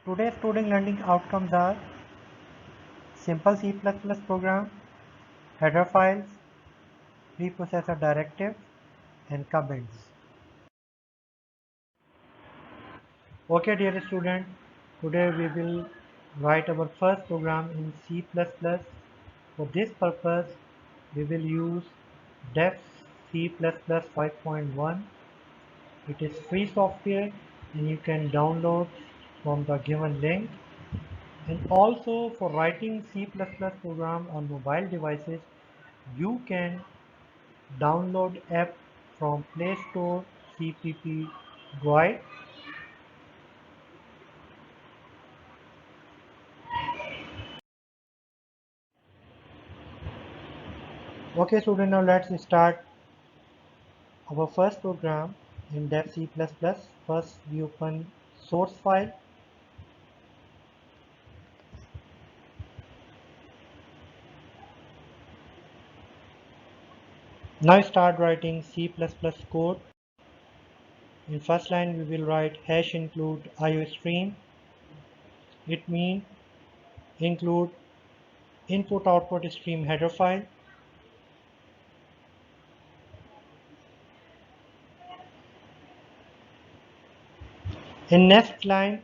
Today's student learning outcomes are simple C++ program, header files, preprocessor directives, and comments. Okay, dear student, today we will write our first program in C++. For this purpose, we will use def C++ 5.1. It is free software and you can download from the given link. And also for writing C++ program on mobile devices, you can download app from Play Store CPP Droid. Okay student, now let's start our first program in def C++. First we open source file. Now start writing C++ code. In first line we will write hash include IOStream. It means include input output stream header file. In next line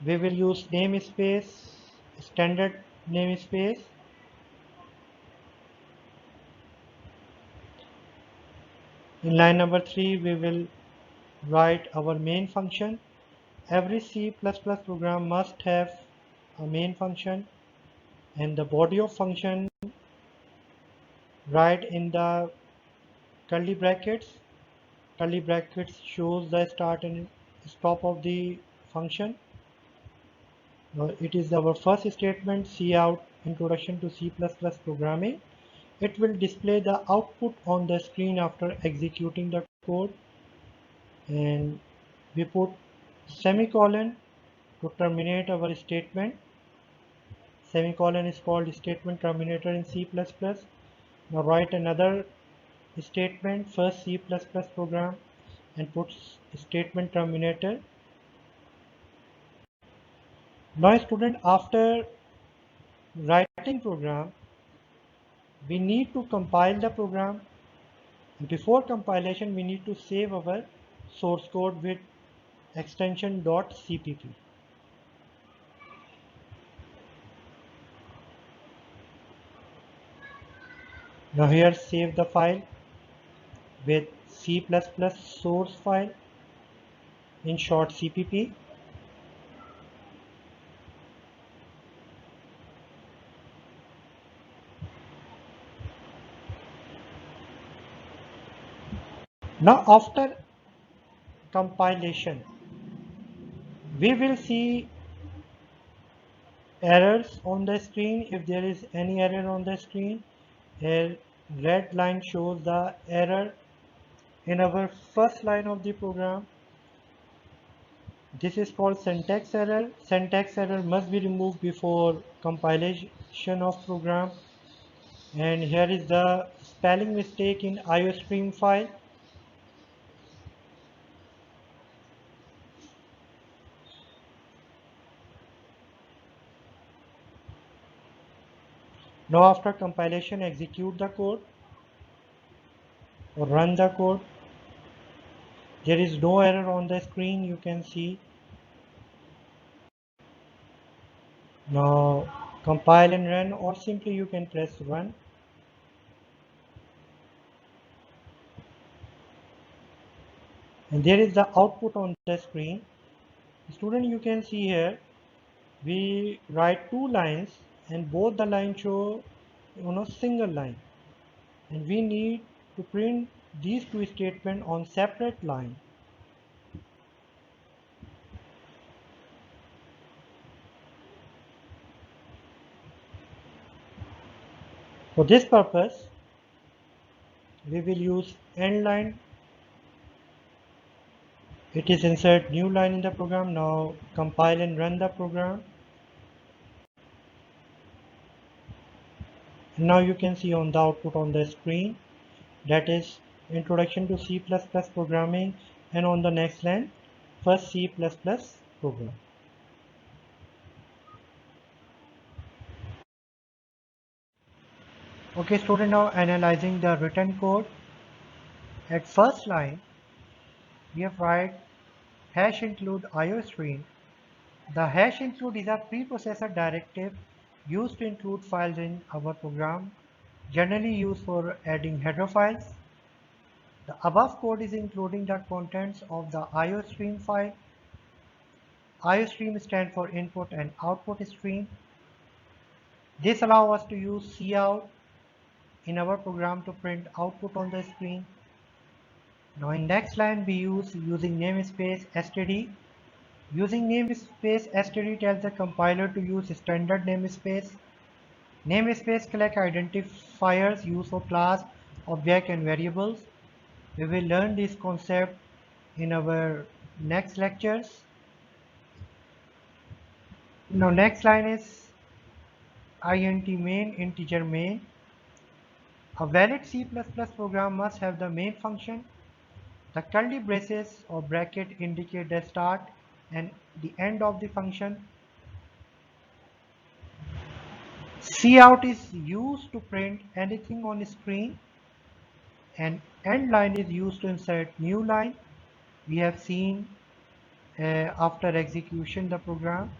we will use namespace, standard namespace. In line number 3 we will write our main function. Every C++ program must have a main function, and the body of function write in the curly brackets. Curly brackets shows the start and stop of the function. Now it is our first statement, cout introduction to C++ programming. It will display the output on the screen after executing the code, and we put semicolon to terminate our statement. Semicolon is called statement terminator in C++. Now write another statement, first C++ program, and put statement terminator. Now student, after writing program, we need to compile the program. Before compilation, we need to save our source code with extension .cpp. Now here save the file with C++ source file, in short cpp. Now after compilation, we will see errors on the screen. If there is any error on the screen, a red line shows the error in our first line of the program. This is called syntax error. Syntax error must be removed before compilation of program. And here is the spelling mistake in IOStream file. Now after compilation, execute the code or run the code. There is no error on the screen, you can see. Now compile and run, or simply you can press run. And there is the output on the screen. Student, you can see here we write two lines and both the lines show single line, and we need to print these two statements on separate line. For this purpose we will use end line. It is insert new line in the program. Now compile and run the program. And now you can see on the output on the screen, that is introduction to C++ programming, and on the next line first C++ program. Okay, student, now analyzing the written code. At first line, we have write hash include iostream. The hash include is a preprocessor directive used to include files in our program, generally used for adding header files. The above code is including the contents of the iostream file. iostream stands for input and output stream. This allows us to use cout in our program to print output on the screen. Now in next line we use using namespace std. Using namespace std tells the compiler to use standard namespace. Namespace collect identifiers used for class, object and variables. We will learn this concept in our next lectures. Now next line is int main integer main. A valid C++ program must have the main function. The curly braces or bracket indicate the start and the end of the function. Cout is used to print anything on the screen, and end line is used to insert new line. We have seen after execution the program,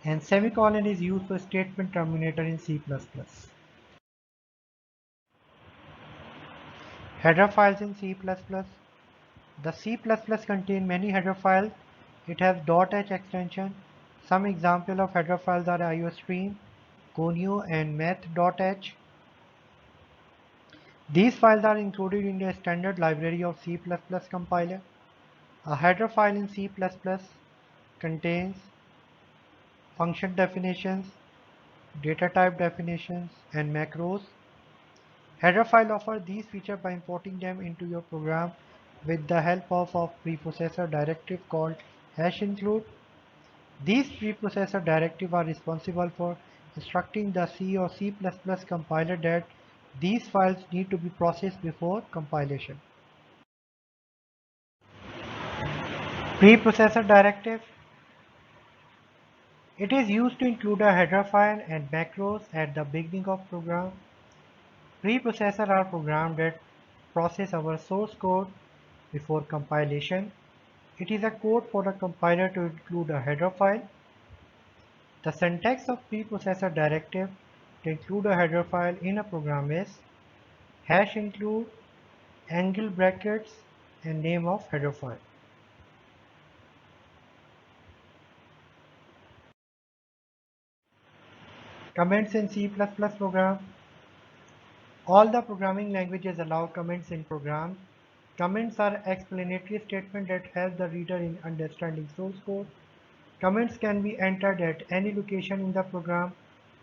and semicolon is used for statement terminator in C++. Header files in C++. The C++ contain many header files. It has .h extension. Some example of header files are iostream, conio, and math.h. These files are included in the standard library of C++ compiler. A header file in C++ contains function definitions, data type definitions, and macros. Header file offer these features by importing them into your program with the help of a preprocessor directive called hash include. These preprocessor directives are responsible for instructing the C or C++ compiler that these files need to be processed before compilation. Preprocessor directive. It is used to include a header file and macros at the beginning of program. Preprocessor are programs that process our source code before compilation. It is a code for the compiler to include a header file. The syntax of preprocessor directive to include a header file in a program is hash include, angle brackets, and name of header file. Comments in C++ program. All the programming languages allow comments in programs. Comments are explanatory statements that help the reader in understanding source code. Comments can be entered at any location in the program.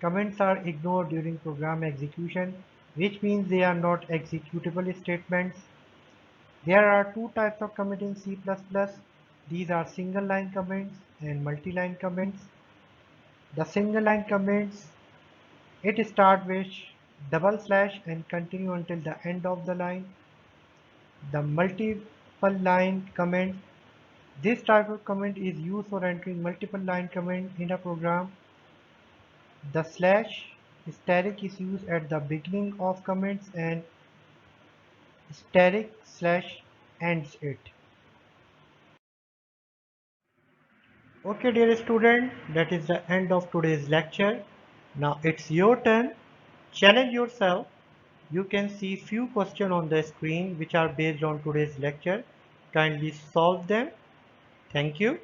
Comments are ignored during program execution, which means they are not executable statements. There are two types of comment in C++. These are single line comments and multi-line comments. The single line comments, it starts with double slash and continue until the end of the line. The multiple line comment, this type of comment is used for entering multiple line comment in a program. The slash asterisk is used at the beginning of comments and asterisk slash ends it. Okay, dear student, that is the end of today's lecture. Now it's your turn. Challenge yourself. You can see few questions on the screen which are based on today's lecture. Kindly solve them. Thank you.